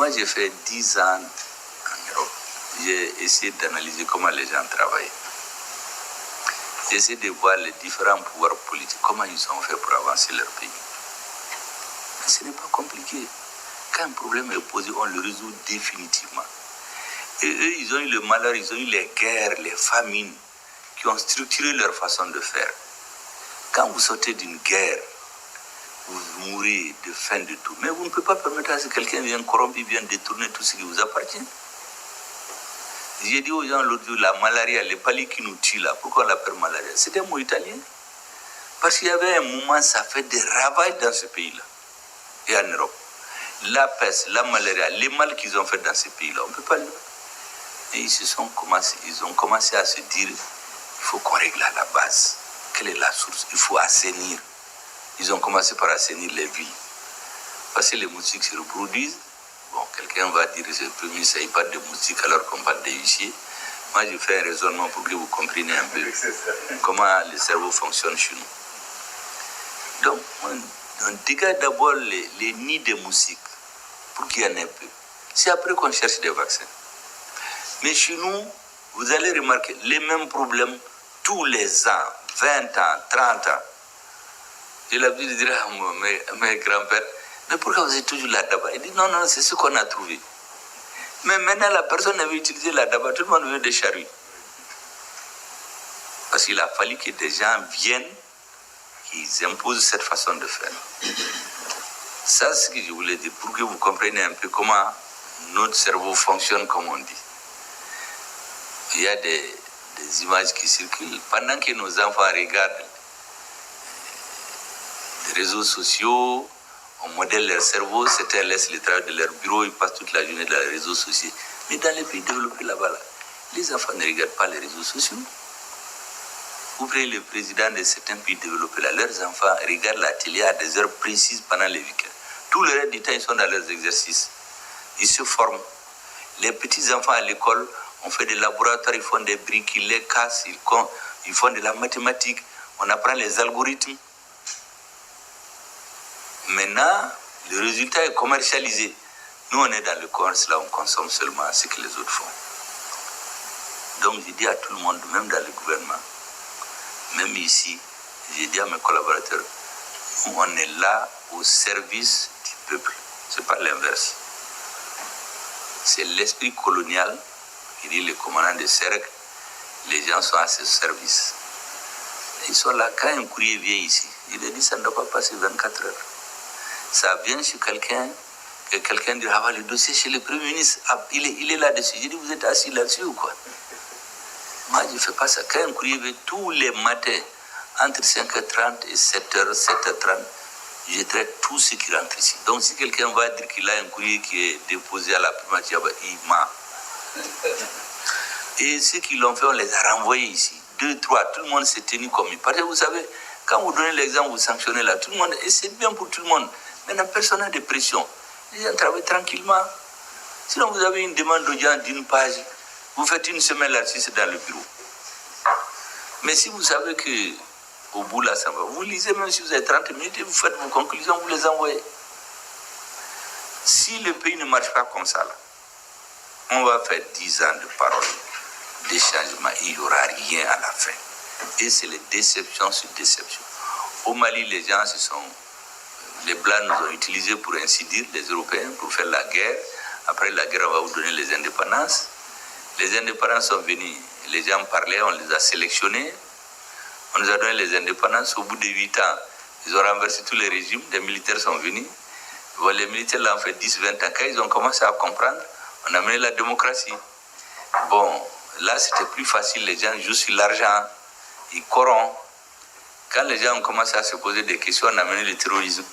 Moi, j'ai fait 10 ans en Europe. J'ai essayé d'analyser comment les gens travaillent. J'ai essayé de voir les différents pouvoirs politiques, comment ils ont fait pour avancer leur pays. Mais ce n'est pas compliqué. Quand un problème est posé, on le résout définitivement. Et eux, ils ont eu le malheur, ils ont eu les guerres, les famines, qui ont structuré leur façon de faire. Quand vous sortez d'une guerre, vous mourrez de faim, de tout. Mais vous ne pouvez pas permettre à ce que quelqu'un vienne corrompre, vienne détourner tout ce qui vous appartient. J'ai dit aux gens l'autre jour, la malaria, les palis qui nous tuent là, pourquoi on l'appelle malaria? C'est des mots italiens. Parce qu'il y avait un moment, ça fait des ravages dans ce pays-là et en Europe. La peste, la malaria, les mal qu'ils ont fait dans ces pays-là, on ne peut pas le dire. Et ils ont commencé à se dire, il faut qu'on règle à la base. Quelle est la source? Il faut assainir. Ils ont commencé par assainir les villes. Parce que les moustiques se reproduisent. Bon, quelqu'un va dire que c'est le premier, il ne s'agit pas de moustiques alors qu'on parle de huissiers. Moi, je fais un raisonnement pour que vous compreniez un peu comment le cerveau fonctionne chez nous. Donc, on dégage d'abord les nids de moustiques pour qu'il y en ait peu. C'est après qu'on cherche des vaccins. Mais chez nous, vous allez remarquer les mêmes problèmes tous les ans, 20 ans, 30 ans. J'ai l'habitude de dire à mes grands-pères, mais pourquoi vous êtes toujours là d'abord? Il dit non, c'est ce qu'on a trouvé. Mais maintenant, la personne veut utiliser la daba, tout le monde veut des charrues. Parce qu'il a fallu que des gens viennent, qu'ils imposent cette façon de faire. Ça, c'est ce que je voulais dire, pour que vous compreniez un peu comment notre cerveau fonctionne, comme on dit. Il y a des images qui circulent. Pendant que nos enfants regardent les réseaux sociaux, on modèle leur cerveau, certains laissent le travail de leur bureau, ils passent toute la journée dans les réseaux sociaux. Mais dans les pays développés là-bas, les enfants ne regardent pas les réseaux sociaux. Vous prenez le président de certains pays développés là, leurs enfants regardent la télé à des heures précises pendant les week-ends. Tout le reste du temps, ils sont dans leurs exercices. Ils se forment. Les petits-enfants à l'école, on fait des laboratoires, ils font des briques, ils les cassent, ils font de la mathématique, on apprend les algorithmes. Maintenant, le résultat est commercialisé. Nous, on est dans le commerce, là, on consomme seulement ce que les autres font. Donc, je dis à tout le monde, même dans le gouvernement, même ici, j'ai dit à mes collaborateurs, on est là au service du peuple. Ce n'est pas l'inverse. C'est l'esprit colonial, il dit le commandant de cercle, les gens sont à ce service. Ils sont là, quand un courrier vient ici, il a dit ça ne doit pas passer 24 heures. Ça vient chez quelqu'un, que quelqu'un dit, ah, le dossier chez le Premier ministre, ah, il est là-dessus. Je dis, vous êtes assis là-dessus ou quoi? Moi, je ne fais pas ça. Quand un courrier vient tous les matins, entre 5h30 et 7h, 7h30, je traite tout ce qui rentre ici. Donc, si quelqu'un va dire qu'il a un courrier qui est déposé à la primature, il ment. Et ceux qui l'ont fait, on les a renvoyés ici. 2, 3, tout le monde s'est tenu comme il. Parce que vous savez, quand vous donnez l'exemple, vous sanctionnez là, tout le monde, et c'est bien pour tout le monde. Maintenant, personne n'a de pression. Les gens travaillent tranquillement. Sinon, vous avez une demande d'audience d'une page, vous faites une semaine là-dessus, c'est dans le bureau. Mais si vous savez que au bout là, ça va, vous lisez même si vous avez 30 minutes et vous faites vos conclusions, vous les envoyez. Si le pays ne marche pas comme ça, là, on va faire 10 ans de paroles, de changements, il n'y aura rien à la fin. Et c'est les déceptions sur déceptions. Au Mali, les gens les Blancs nous ont utilisés pour ainsi dire, les Européens, pour faire la guerre. Après la guerre, on va vous donner les indépendances. Les indépendances sont venus, les gens parlaient, on les a sélectionnés. On nous a donné les indépendances. Au bout de 8 ans, ils ont renversé tous les régimes. Les militaires sont venus. Bon, les militaires l'ont fait 10-20 ans. Quand ils ont commencé à comprendre, on a mené la démocratie. Bon, là, c'était plus facile. Les gens jouent sur l'argent. Ils corrompent. Quand les gens ont commencé à se poser des questions, on a mené le terrorisme.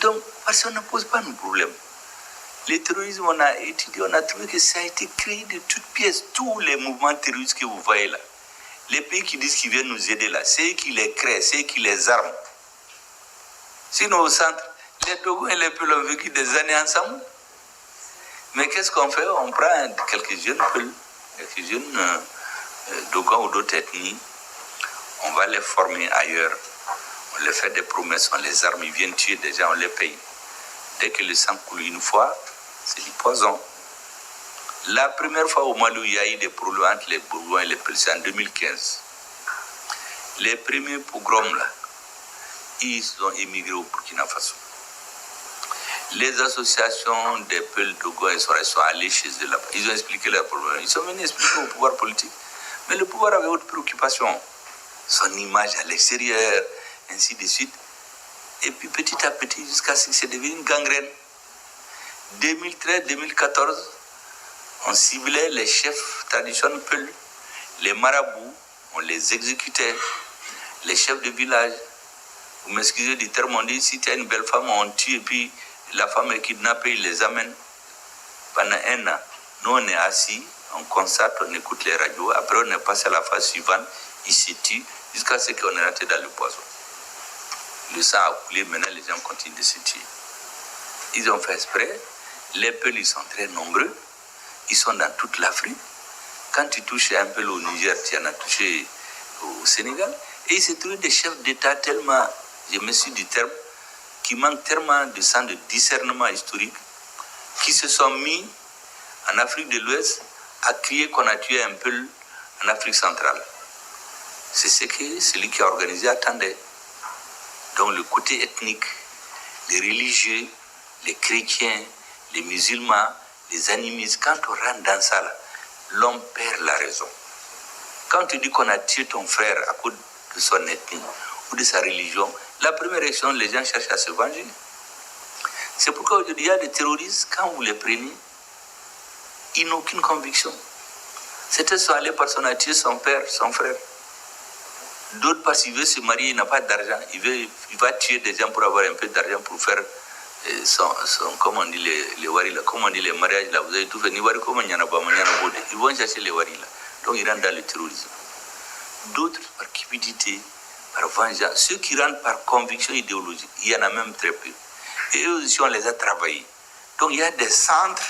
Donc, parce qu'on ne pose pas nos problèmes. Le terrorisme, on a étudié, on a trouvé que ça a été créé de toutes pièces. Tous les mouvements terroristes que vous voyez là, les pays qui disent qu'ils viennent nous aider là, c'est eux qui les créent, c'est eux qui les arment. Sinon, au centre, les Togo et les Peuls ont vécu des années ensemble. Mais qu'est-ce qu'on fait? On prend quelques jeunes Peuls, quelques jeunes Dogon ou d'autres ethnies, on va les former ailleurs, on leur fait des promesses, on les arme, ils viennent tuer des gens, on les paye. Dès que le sang coule une fois, c'est du poison. La première fois au Mali où il y a eu des problèmes entre les Bourbons et les Pelés, c'est en 2015. Les premiers pogroms là, ils ont émigré au Burkina Faso. Les associations des Peuls Dogon et Sorais sont allés chez eux là-bas. Ils ont expliqué leurs problèmes. Ils sont venus expliquer au pouvoir politique. Mais le pouvoir avait autre préoccupation. Son image à l'extérieur, ainsi de suite. Et puis petit à petit, jusqu'à ce que c'est devenu une gangrène. 2013-2014, on ciblait les chefs traditionnels Peuls, les marabouts, on les exécutait, les chefs de village. Vous m'excusez du terme, on dit si tu as une belle femme, on tue et puis la femme est kidnappée, ils les amènent. Pendant un an, nous on est assis, on constate, on écoute les radios, après on est passé à la phase suivante, ils se tuent jusqu'à ce qu'on est rentré dans le poison. Le sang a coulé, maintenant les gens continuent de se tuer. Ils ont fait exprès, les Peuls ils sont très nombreux, ils sont dans toute l'Afrique. Quand tu touches un peu au Niger, tu en as touché au Sénégal. Et il s'est trouvé des chefs d'État tellement, je me suis du terme, qui manquent tellement de sens de discernement historique, qui se sont mis en Afrique de l'Ouest à crier qu'on a tué un Peul en Afrique centrale. C'est ce que celui qui a organisé attendait. Donc le côté ethnique, les religieux, les chrétiens, les musulmans, les animistes, quand on rentre dans ça, l'homme perd la raison. Quand tu dis qu'on a tué ton frère à cause de son ethnie ou de sa religion, la première réaction, les gens cherchent à se venger. C'est pourquoi aujourd'hui, il y a des terroristes, quand vous les prenez, ils n'ont aucune conviction. Certains sont allés parce qu'on a tué son père, son frère. D'autres parce qu'il veut se marier, il n'a pas d'argent. Il va tuer des gens pour avoir un peu d'argent pour faire comment on dit les waris là, comment on dit les mariages là, vous avez tout fait. Ni wari comment il y en a pas, ils vont chercher les waris là. Donc ils rentrent dans le terrorisme. D'autres par cupidité, par vengeance. Ceux qui rentrent par conviction idéologique, il y en a même très peu. Et eux aussi, on les a travaillés. Donc il y a des centres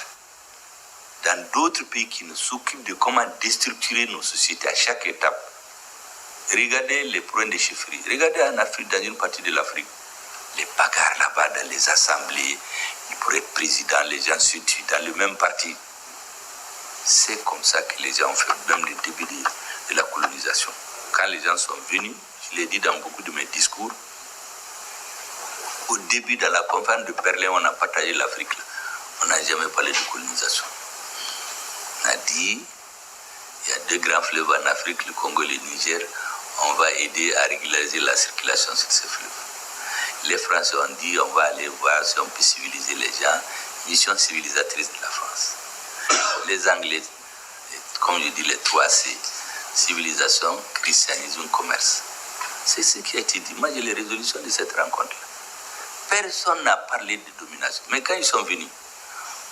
dans d'autres pays qui nous s'occupent de comment déstructurer nos sociétés à chaque étape. Regardez les problèmes de chefferie. Regardez en Afrique, dans une partie de l'Afrique, les bagarres là-bas dans les assemblées, pour être président, les gens se tuent dans le même parti. C'est comme ça que les gens ont fait, même le début de la colonisation. Quand les gens sont venus, je l'ai dit dans beaucoup de mes discours, au début de la conférence de Berlin, on a partagé l'Afrique. On n'a jamais parlé de colonisation. On a dit, il y a deux grands fleuves en Afrique, le Congo et le Niger. On va aider à régulariser la circulation sur ces fleuves. Les Français ont dit, on va aller voir si on peut civiliser les gens. Mission civilisatrice de la France. Les Anglais, comme je dis, les 3C, civilisation, christianisme, commerce. C'est ce qui a été dit. Moi, j'ai les résolutions de cette rencontre-là. Personne n'a parlé de domination. Mais quand ils sont venus,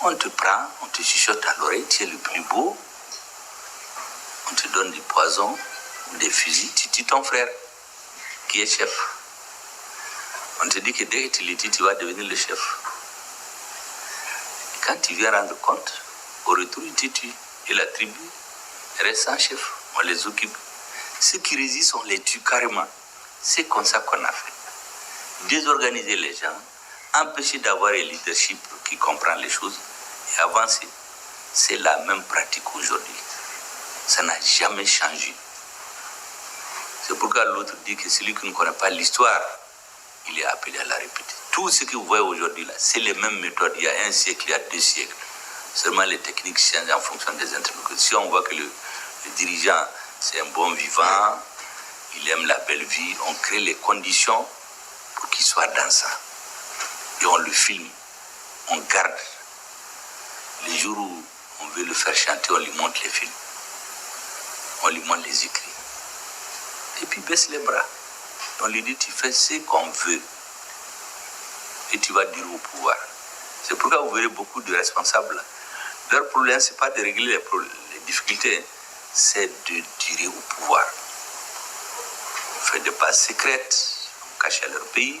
on te prend, on te chuchote à l'oreille, tu es le plus beau, on te donne du poison, des fusils, tu tues ton frère, qui est chef. On te dit que dès que tu le tues, tu vas devenir le chef. Et quand tu viens rendre compte, au retour, ils te tuent. Et la tribu reste sans chef. On les occupe. Ceux qui résistent, on les tue carrément. C'est comme ça qu'on a fait. Désorganiser les gens, empêcher d'avoir un leadership qui comprend les choses et avancer. C'est la même pratique aujourd'hui. Ça n'a jamais changé. C'est pourquoi l'autre dit que celui qui ne connaît pas l'histoire, il est appelé à la répéter. Tout ce que vous voyez aujourd'hui, là, c'est les mêmes méthodes. Il y a un siècle, il y a 2 siècles. Seulement les techniques changent en fonction des interlocuteurs. Si on voit que le dirigeant, c'est un bon vivant, il aime la belle vie, on crée les conditions pour qu'il soit dans ça. Et on le filme, on garde. Les jours où on veut le faire chanter, on lui montre les films. On lui montre les écrits. Et puis baisse les bras. On lui dit, tu fais ce qu'on veut. Et tu vas dire au pouvoir. C'est pourquoi vous verrez beaucoup de responsables. Leur problème, ce n'est pas de régler les difficultés, c'est de tirer au pouvoir. On fait des bases secrètes, on cache à leur pays,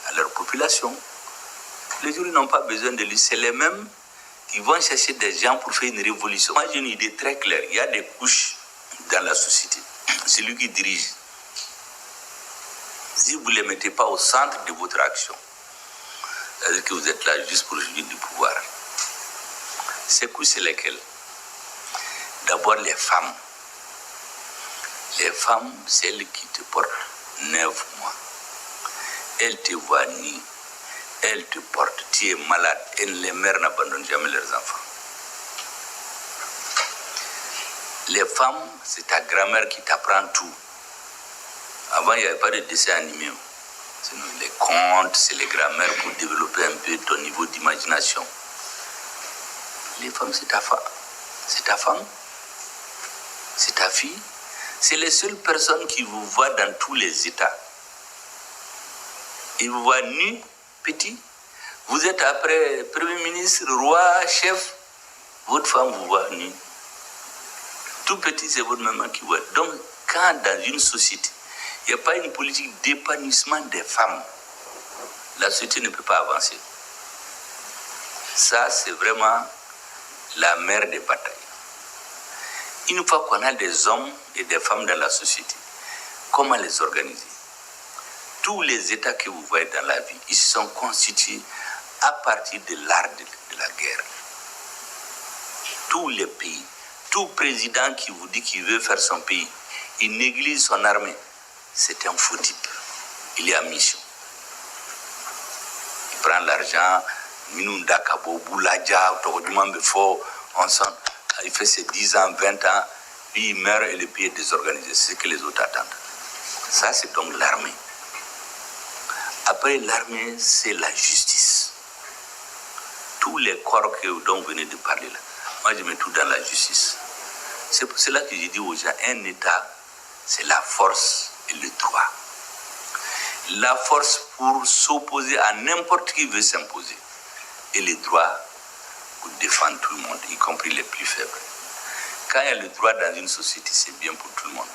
à leur population. Les gens n'ont pas besoin de lui, c'est les mêmes qui vont chercher des gens pour faire une révolution. Moi, j'ai une idée très claire. Il y a des couches dans la société. C'est lui qui dirige. Si vous ne les mettez pas au centre de votre action, c'est-à-dire que vous êtes là juste pour jouir du pouvoir, Ces coups, c'est lesquels? D'abord, les femmes. Les femmes, celles qui te portent 9 mois. Elles te voient nu. Elles te portent. Tu es malade. Et les mères n'abandonnent jamais leurs enfants. Les femmes, c'est ta grand-mère qui t'apprend tout. Avant, il n'y avait pas de dessin animé. Sinon, les contes, c'est les grand-mères pour développer un peu ton niveau d'imagination. Les femmes, c'est ta femme. C'est ta femme. C'est ta fille. C'est les seules personnes qui vous voient dans tous les états. Ils vous voient nus, petits. Vous êtes après Premier ministre, roi, chef. Votre femme vous voit nus. Tout petit, c'est votre maman qui voit. Donc, quand dans une société, il n'y a pas une politique d'épanouissement des femmes, la société ne peut pas avancer. Ça, c'est vraiment la mère des batailles. Une fois qu'on a des hommes et des femmes dans la société, comment les organiser? Tous les États que vous voyez dans la vie, ils sont constitués à partir de l'art de la guerre. Tous les pays, tout président qui vous dit qu'il veut faire son pays, il néglige son armée. C'est un faux type. Il est en mission. Il prend l'argent, Minunda Kabo, Bouladia, il fait ses 10 ans, 20 ans, puis il meurt et le pays est désorganisé. C'est ce que les autres attendent. Ça, c'est donc l'armée. Après l'armée, c'est la justice. Tous les corps dont vous venez de parler là, moi je mets tout dans la justice. C'est pour cela que j'ai dit aux gens, un État, c'est la force et le droit. La force pour s'opposer à n'importe qui veut s'imposer. Et le droit pour défendre tout le monde, y compris les plus faibles. Quand il y a le droit dans une société, c'est bien pour tout le monde.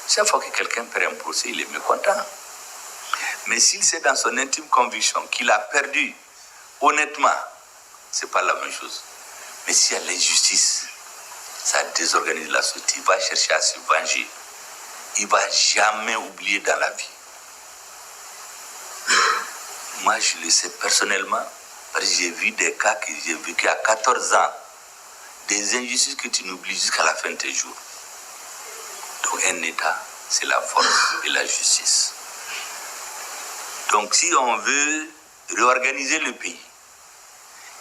Chaque fois que quelqu'un perd un procès, il est mécontent. Mais s'il sait dans son intime conviction qu'il a perdu, honnêtement, c'est pas la même chose. Mais s'il y a l'injustice, ça désorganise la société. Il va chercher à se venger. Il ne va jamais oublier dans la vie. Moi, je le sais personnellement, parce que j'ai vu des cas que j'ai vécu à 14 ans, des injustices que tu n'oublies jusqu'à la fin de tes jours. Donc un État, c'est la force et la justice. Donc si on veut réorganiser le pays,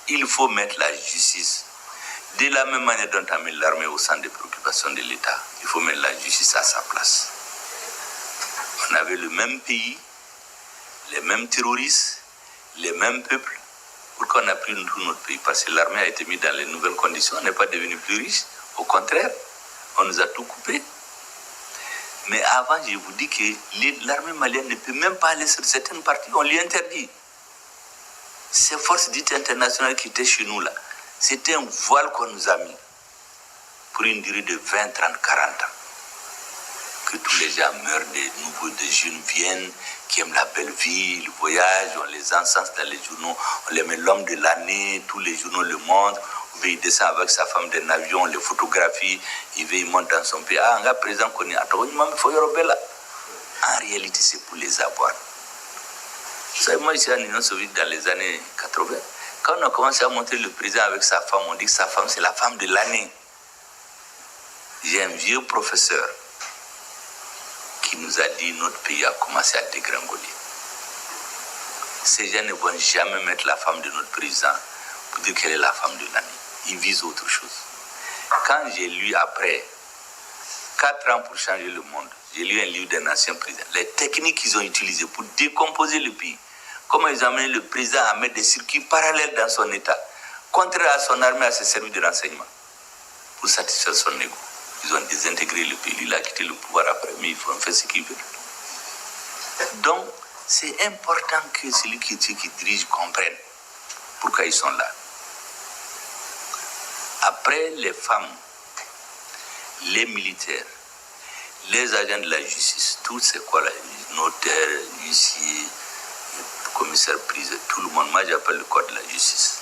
il faut mettre la justice. De la même manière dont on met l'armée au centre des préoccupations de l'État, il faut mettre la justice à sa place. On avait le même pays, les mêmes terroristes, les mêmes peuples. Pourquoi on a pris tout notre pays? Parce que l'armée a été mise dans les nouvelles conditions, on n'est pas devenu plus riche. Au contraire, on nous a tout coupé. Mais avant, je vous dis que l'armée malienne ne peut même pas aller sur certaines parties, on lui interdit. Ces forces dites internationales qui étaient chez nous là, c'était un voile qu'on nous a mis pour une durée de 20, 30, 40 ans. Que tous les gens meurent, des jeunes viennent, qui aiment la belle vie, ils voyagent, on les encense dans les journaux, on les met l'homme de l'année, tous les journaux le montrent. Il descend avec sa femme d'un avion, on les photographie, il monte dans son pays. Ah, un gars présent connu, en réalité, c'est pour les avoir. Vous savez, moi, je suis en Union soviétique dans les années 80. Quand on a commencé à montrer le président avec sa femme, on dit que sa femme, c'est la femme de l'année. J'ai un vieux professeur qui nous a dit que notre pays a commencé à dégringoler. Ces gens ne vont jamais mettre la femme de notre président pour dire qu'elle est la femme de l'année. Ils visent autre chose. Quand j'ai lu après 4 ans pour changer le monde, j'ai lu un livre d'un ancien président. Les techniques qu'ils ont utilisées pour décomposer le pays. Comment ils ont amené le président à mettre des circuits parallèles dans son État, contraire à son armée, à ses services de renseignement, pour satisfaire son ego. Ils ont désintégré le pays. Il a quitté le pouvoir après, mais ils font faire ce qu'ils veulent. Donc, c'est important que celui qui dirige comprenne pourquoi ils sont là. Après les femmes, les militaires, les agents de la justice, tout c'est quoi là, notaires, huissiers, commissaires priseurs, tout le monde, moi j'appelle le code de la justice.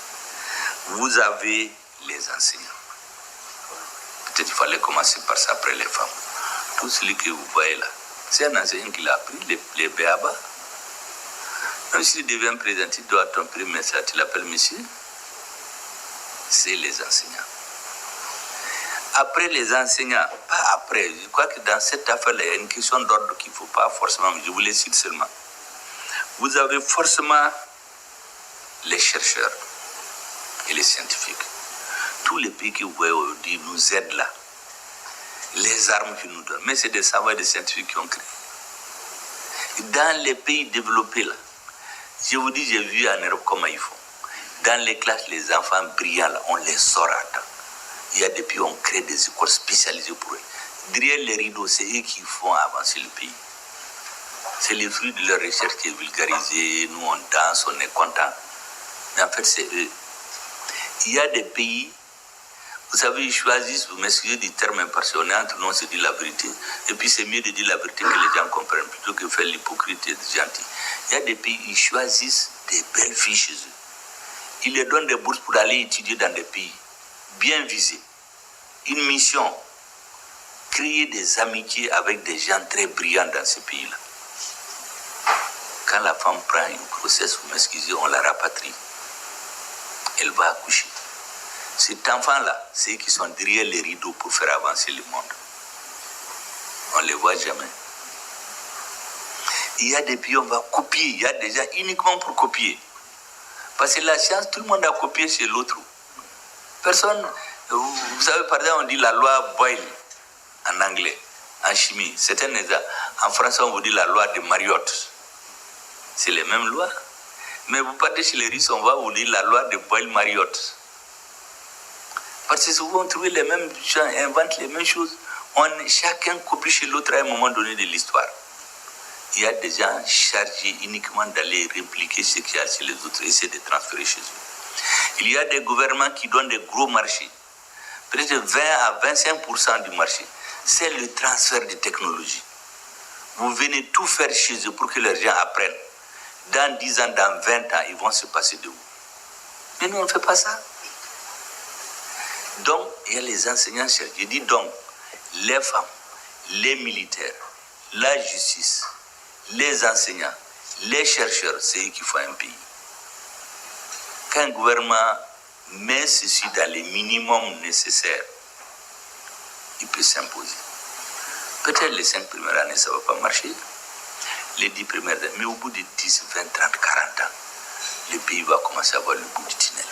Vous avez les enseignants. Peut-être qu'il fallait commencer par ça après les femmes. Tout celui que vous voyez là, c'est un enseignant qui l'a appris, les béabas. Même s'il devient président, il doit ton premier message, tu l'appelles monsieur. c'est les enseignants. Après les enseignants, pas après, je crois que dans cette affaire, il y a une question d'ordre qu'il ne faut pas forcément, je vous les cite seulement. Vous avez forcément les chercheurs et les scientifiques. Tous les pays que vous voyez aujourd'hui nous aident là. Les armes qu'ils nous donnent. Mais c'est des savoirs des scientifiques qui ont créé. Dans les pays développés là, je vous dis, j'ai vu en Europe comment ils font. Dans les classes, les enfants brillants là, on les sort à temps. Il y a des pays où on crée des écoles spécialisées pour eux. Derrière les rideaux, c'est eux qui font avancer le pays. C'est le fruit de leur recherche qui est vulgarisé. Nous, on danse, on est content. Mais en fait, c'est eux. Il y a des pays, vous savez, ils choisissent, vous m'excusez du terme parce qu'on est entre nous, on se dit la vérité. Et puis c'est mieux de dire la vérité que les gens comprennent plutôt que faire l'hypocrite et être gentil. Il y a des pays, ils choisissent des belles filles chez eux. Ils leur donnent des bourses pour aller étudier dans des pays bien visés. Une mission, créer des amitiés avec des gens très brillants dans ces pays-là. Quand la femme prend une grossesse, vous m'excusez, on la rapatrie. Elle va accoucher. Cet enfant-là, c'est eux qui sont derrière les rideaux pour faire avancer le monde. On ne les voit jamais. Il y a des pays, on va copier. Il y a des gens uniquement pour copier. Parce que la science, tout le monde a copié chez l'autre. Personne, vous savez, par exemple, on dit la loi Boyle en anglais, en chimie. C'est un exemple. En français, on vous dit la loi de Mariotte. C'est les mêmes lois. Mais vous partez chez les Russes, on va vous dire la loi de Boyle-Mariotte. Parce que souvent, on trouve les mêmes gens, inventent les mêmes choses. Chacun copie chez l'autre à un moment donné de l'histoire. Il y a des gens chargés uniquement d'aller répliquer ce qu'il y a chez les autres et essayer de transférer chez eux. Il y a des gouvernements qui donnent des gros marchés. Peut-être 20 à 25% du marché. C'est le transfert de technologie. Vous venez tout faire chez eux pour que les gens apprennent. Dans 10 ans, dans 20 ans, ils vont se passer de vous. Mais nous, on ne fait pas ça. Donc, il y a les enseignants chercheurs. Je dis donc, les femmes, les militaires, la justice, les enseignants, les chercheurs, c'est eux qui font un pays. Quand un gouvernement met ceci dans les minimums nécessaires, il peut s'imposer. Peut-être les 5 premières années, ça ne va pas marcher. Les 10 premières années, mais au bout de 10, 20, 30, 40 ans, le pays va commencer à voir le bout du tunnel.